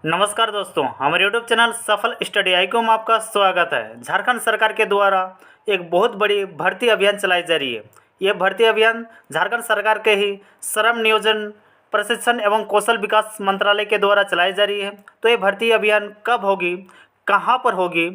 नमस्कार दोस्तों, हमारे यूट्यूब चैनल सफल स्टडी आईक्यू में आपका स्वागत है। झारखंड सरकार के द्वारा एक बहुत बड़ी भर्ती अभियान चलाई जा रही है। यह भर्ती अभियान झारखंड सरकार के ही श्रम नियोजन प्रशिक्षण एवं कौशल विकास मंत्रालय के द्वारा चलाई जा रही है। तो ये भर्ती अभियान कब होगी, कहाँ पर होगी,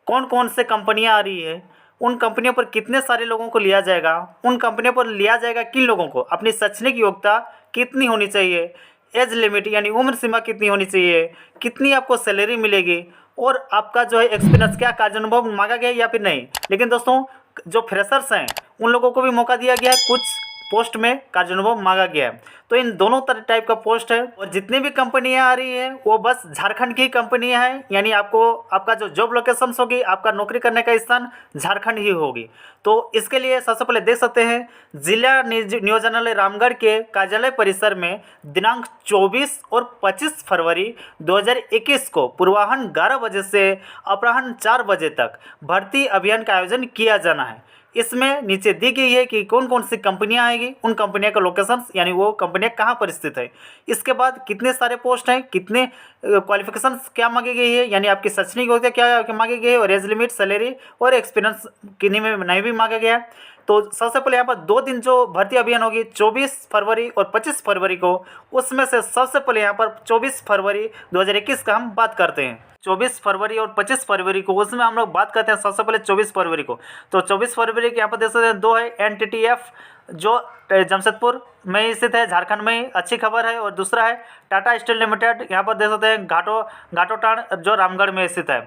कौन कौन से कंपनियाँ आ रही है, उन कंपनियों पर कितने सारे लोगों को लिया जाएगा, उन कंपनियों पर लिया जाएगा किन लोगों को, अपनी शैक्षणिक योग्यता कितनी होनी चाहिए, एज लिमिट यानी उम्र सीमा कितनी होनी चाहिए, कितनी आपको सैलरी मिलेगी और आपका जो है एक्सपीरियंस क्या कार्य अनुभव मांगा गया है या फिर नहीं। लेकिन दोस्तों, जो फ्रेशर्स हैं उन लोगों को भी मौका दिया गया है, कुछ पोस्ट में कार्य अनुभव मांगा गया है। तो इन दोनों तरह टाइप का पोस्ट है और जितनी भी कंपनियां आ रही हैं वो बस झारखंड की कंपनियां हैं, यानी आपको आपका जो जॉब लोकेशन होगी, आपका नौकरी करने का स्थान झारखंड ही होगी। तो इसके लिए सबसे पहले देख सकते हैं जिला नियोजनालय रामगढ़ के कार्यालय परिसर में दिनांक 24 और 25 फरवरी 2021 को पूर्वाह्न 11 बजे से अपराह्न 4 बजे तक भर्ती अभियान का आयोजन किया जाना है। इसमें नीचे दी गई है कि कौन कौन सी कंपनियां आएगी, उन कंपनियों का लोकेशन यानी वो कंपनियां कहां पर स्थित है। इसके बाद कितने सारे पोस्ट हैं, कितने क्वालिफिकेशंस क्या मांगी गई है, यानी आपकी शैक्षणिक योग्यता क्या मांगी गई है और एज लिमिट, सैलरी और एक्सपीरियंस किन्हीं में नहीं भी मांगा गया है। तो सबसे पहले यहाँ पर 2 दिन जो भर्ती अभियान होगी 24 फरवरी और 25 फरवरी को, उसमें से सबसे पहले यहाँ पर 24 फरवरी 2021 का हम बात करते हैं। 24 फरवरी और 25 फरवरी को, उसमें हम लोग बात करते हैं सबसे पहले 24 फरवरी को। तो 24 फरवरी के यहाँ पर देख सकते हैं 2 है NTTF जो जमशेदपुर में स्थित है, झारखंड में ही, अच्छी खबर है। और दूसरा है टाटा स्टील लिमिटेड, यहाँ पर देख सकते हैं घाटोटाण जो रामगढ़ में स्थित है।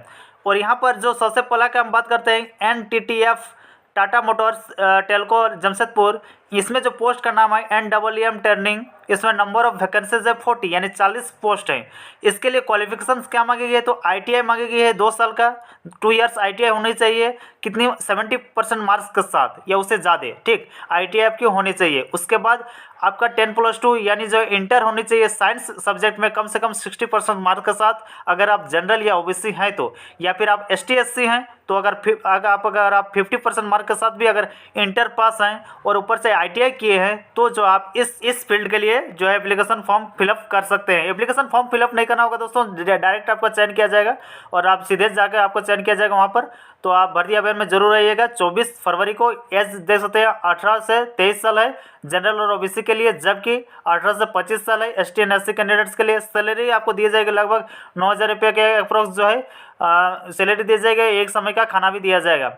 और यहाँ पर जो सबसे पहला का हम बात करते हैं NTTF टाटा मोटर्स टेल्को जमशेदपुर, इसमें जो पोस्ट का नाम है NEEM टर्निंग, इसमें नंबर ऑफ वैकेंसीज है 40 यानी 40 पोस्ट हैं। इसके लिए क्वालिफिकेशंस क्या मांगी गई है, तो ITI मांगी गई है 2 साल का, 2 ईयर्स ITI होनी चाहिए, कितनी 70% मार्क्स के साथ या उससे ज़्यादा, ठीक, ITI आपकी होनी चाहिए। उसके बाद आपका 10+2 यानी जो इंटर होनी चाहिए साइंस सब्जेक्ट में कम से कम 60% मार्क्स के साथ, अगर आप जनरल या OBC हैं तो, या फिर आप ST SC हैं तो अगर आप 50% मार्क के साथ भी अगर इंटर पास हैं और ऊपर से ITI किए हैं तो जो आप इस फील्ड के लिए जो है एप्लीकेशन फॉर्म फिलअप कर सकते हैं। एप्लीकेशन फॉर्म फिलअप नहीं करना होगा दोस्तों, डायरेक्ट आपका चयन किया जाएगा और आप सीधे जाकर आपको चयन किया जाएगा वहाँ पर। तो आप भर्ती अभियान में जरूर रहिएगा। 24 फरवरी को एज देख सकते हैं 18 से 23 साल है जनरल और OBC के लिए, जबकि 18 से 25 साल है ST and SC कैंडिडेट्स के लिए। सैलरी आपको दी जाएगी लगभग 9,000 रुपये के अप्रोक्स जो है सैलरी दी जाएगी, एक समय का खाना भी दिया जाएगा।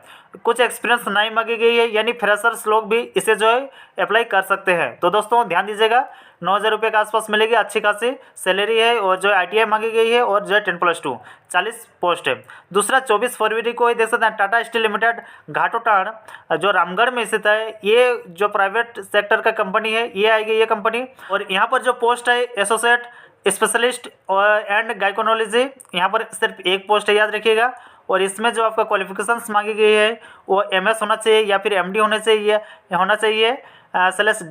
कुछ एक्सपीरियंस नहीं मांगी गई है, यानी फ्रेशर्स लोग भी इसे जो है अप्लाई कर सकते हैं। तो दोस्तों ध्यान दीजिएगा, 9,000 रुपये के आसपास मिलेगी, अच्छी खासी सैलरी है और जो ITI मांगी गई है और जो है 10+2 40 पोस्ट है। दूसरा 24 फरवरी को ही देख सकते हैं टाटा स्टील लिमिटेड घाटोटाण जो रामगढ़ में स्थित है, ये जो प्राइवेट सेक्टर का कंपनी है, ये आएगी ये कंपनी। और यहाँ पर जो पोस्ट है एसोसिएट स्पेशलिस्ट एंड गायकोनोलॉजी, यहाँ पर सिर्फ एक पोस्ट है, याद रखिएगा। और इसमें जो आपका क्वालिफिकेशंस मांगी गई है वो MS होना चाहिए या फिर MD होना चाहिए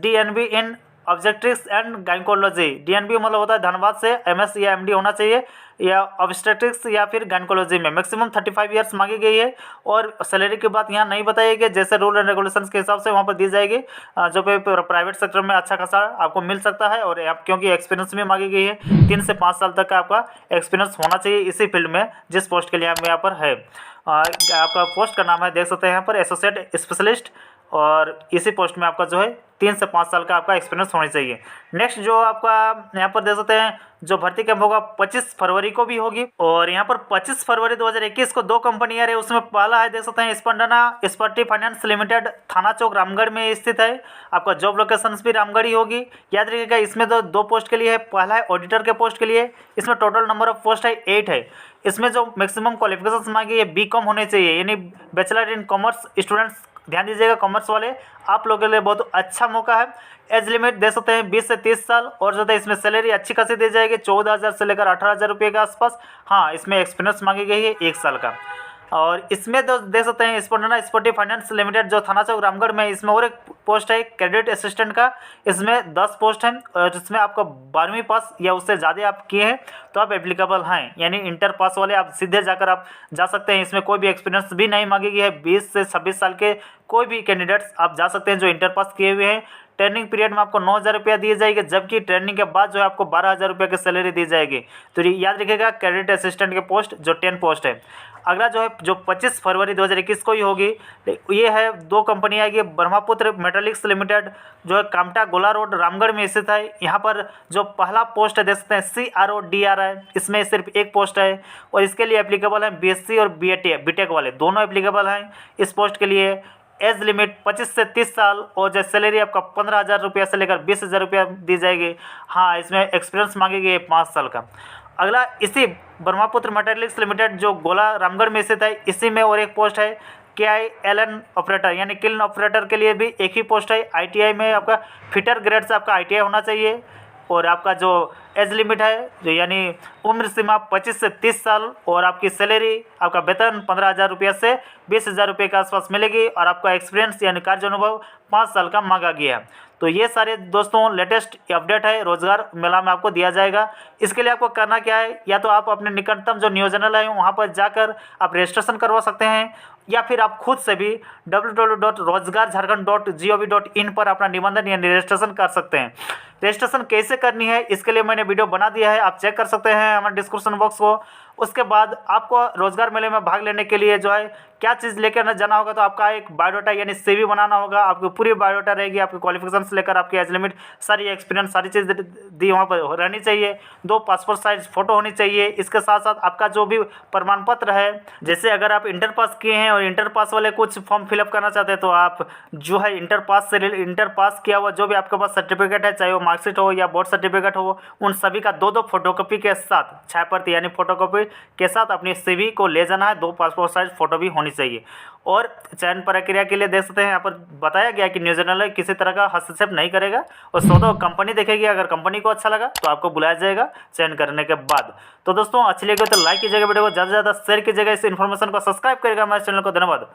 DNB इन ऑब्जेक्ट्रिक्स एंड गायकोलॉजी। DNB मतलब होता है धनबाद से, MS या MD होना चाहिए या ऑब्स्टेट्रिक्स या फिर गायकोलॉजी में। मैक्सिमम 35 ईयर्स मांगी गई है और सैलरी की बात यहाँ नहीं बताई गई, जैसे रूल एंड रेगुलेशंस के हिसाब से वहाँ पर दी जाएगी, जो पे प्राइवेट सेक्टर में अच्छा खासा आपको मिल सकता है। और क्योंकि एक्सपीरियंस भी मांगी गई है, 3 से 5 साल तक का आपका एक्सपीरियंस होना चाहिए इसी फील्ड में जिस पोस्ट के लिए हम यहाँ पर है। आपका पोस्ट का नाम है देख सकते हैं यहाँ पर एसोसिएट स्पेशलिस्ट, और इसी पोस्ट में आपका जो है 3 से 5 साल का आपका एक्सपीरियंस होना चाहिए। नेक्स्ट जो आपका यहाँ पर देख सकते हैं जो भर्ती कैंप होगा 25 फरवरी को भी होगी। और यहाँ पर 25 फरवरी 2021 को 2 कंपनियाँ रही, उसमें पहला है देख सकते हैं स्पंदना स्पर्टी फाइनेंस लिमिटेड, थाना चौक रामगढ़ में स्थित है। आपका जॉब लोकेशन भी रामगढ़ ही होगी, याद रखिएगा। इसमें तो 2 पोस्ट के लिए है, पहला है ऑडिटर के पोस्ट के लिए, इसमें टोटल नंबर ऑफ पोस्ट है 8 है। इसमें जो मैक्सिमम क्वालिफिकेशन मांगी है BCom होने चाहिए, यानी बैचलर इन कॉमर्स स्टूडेंट्स, ध्यान दीजिएगा कॉमर्स वाले आप लोगों के लिए बहुत अच्छा मौका है। एज लिमिट दे सकते हैं 20 से 30 साल और जो है इसमें सैलरी अच्छी खासी दी जाएगी 14,000 से लेकर 18,000 रुपये के आसपास। हाँ, इसमें एक्सपीरियंस मांगी गई है 1 साल का। और इसमें तो दे सकते हैं स्पंदना स्पोर्टी फाइनेंस लिमिटेड जो थाना चौक रामगढ़ में, इसमें और एक पोस्ट है क्रेडिट असिस्टेंट का, इसमें 10 पोस्ट हैं और जिसमें आपका 12वीं पास या उससे ज़्यादा आप किए हैं तो आप एप्लीकेबल हैं, यानी इंटर पास वाले आप सीधे जाकर आप जा सकते हैं। इसमें कोई भी एक्सपीरियंस भी नहीं मांगी गई है, 20 से 26 साल के कोई भी कैंडिडेट्स आप जा सकते हैं जो इंटर पास किए हुए हैं। ट्रेनिंग पीरियड में आपको 9,000 रुपया दी जाएगी, जबकि ट्रेनिंग के बाद जो है आपको 12,000 रुपये की सैलरी दी जाएगी। तो याद रखिएगा कैडेट असिस्टेंट के पोस्ट जो 10 पोस्ट है। अगला जो है जो 25 फरवरी 2021 को ही होगी, ये है 2 कंपनी आएगी। ब्रह्मपुत्र मेटालिक्स लिमिटेड जो है कामटा गोला रोड रामगढ़ में स्थित है। यहाँ पर जो पहला पोस्ट है देख सकते हैं CRODRI, इसमें सिर्फ एक पोस्ट है और इसके लिए एप्लीकेबल है BSc और BTech वाले दोनों एप्लीकेबल हैं इस पोस्ट के लिए। एज लिमिट 25 से 30 साल और जो सैलरी आपका 15,000 रुपया से लेकर 20,000 रुपया दी जाएगी। हाँ, इसमें एक्सपीरियंस मांगेगी 5 साल का। अगला इसी ब्रह्मपुत्र मेटालिक्स लिमिटेड जो गोला रामगढ़ में स्थित है, इसी में और एक पोस्ट है KILN ऑपरेटर यानी किल्न ऑपरेटर के लिए भी एक ही पोस्ट है। ITI में आपका फिटर ग्रेड से आपका ITI होना चाहिए और आपका जो एज लिमिट है जो यानी उम्र सीमा 25 से 30 साल और आपकी सैलरी आपका वेतन 15,000 रुपया से 20,000 रुपये के आसपास मिलेगी और आपका एक्सपीरियंस यानी कार्य अनुभव 5 साल का मांगा गया है। तो ये सारे दोस्तों लेटेस्ट अपडेट है रोजगार मेला में आपको दिया जाएगा। इसके लिए आपको करना क्या है, या तो आप अपने निकटतम जो नियोजनालय है वहाँ पर जाकर आप रजिस्ट्रेशन करवा सकते हैं या फिर आप खुद से भी www.rozgarjharkhand.gov.in पर अपना निबंधन या रजिस्ट्रेशन कर सकते हैं। रजिस्ट्रेशन कैसे करनी है इसके लिए मैंने वीडियो बना दिया है, आप चेक कर सकते हैं हमारे डिस्क्रिप्शन बॉक्स को। उसके बाद आपको रोजगार मेले में भाग लेने के लिए जो है क्या चीज़ लेकर जाना होगा, तो आपका एक बायोडाटा यानी CV बनाना होगा। आपकी पूरी बायोडाटा रहेगी, आपके क्वालिफिकेशन से लेकर आपकी एज लिमिट सारी एक्सपीरियंस सारी चीज़ दी वहाँ पर रहनी चाहिए। 2 पासपोर्ट साइज फ़ोटो होनी चाहिए। इसके साथ साथ आपका जो भी प्रमाण पत्र है, जैसे अगर आप इंटर पास किए हैं और इंटर पास वाले कुछ फॉर्म फिलअप करना चाहते हैं तो आप जो है इंटर पास किया हुआ जो भी आपके पास सर्टिफिकेट है, चाहे वो मार्कशीट हो या बोर्ड सर्टिफिकेट हो, उन सभी का 2 फोटोकॉपी के साथ छायाप्रति यानी फोटोकॉपी के साथ अपनी CV को ले जाना है। 2 पासपोर्ट साइज फ़ोटो भी होनी चाहिए। और चयन प्रक्रिया के लिए देख सकते हैं यहाँ पर बताया गया कि नियोजनालय किसी तरह का हस्तक्षेप नहीं करेगा और स्वतः कंपनी देखेगी। अगर कंपनी को अच्छा लगा तो आपको बुलाया जाएगा चयन करने के बाद। तो दोस्तों अच्छी लगी तो लाइक कीजिएगा वीडियो को, ज़्यादा से ज़्यादा शेयर कीजिएगा। इस इन्फॉर्मेशन को सब्सक्राइब करिएगा हमारे चैनल को। धन्यवाद।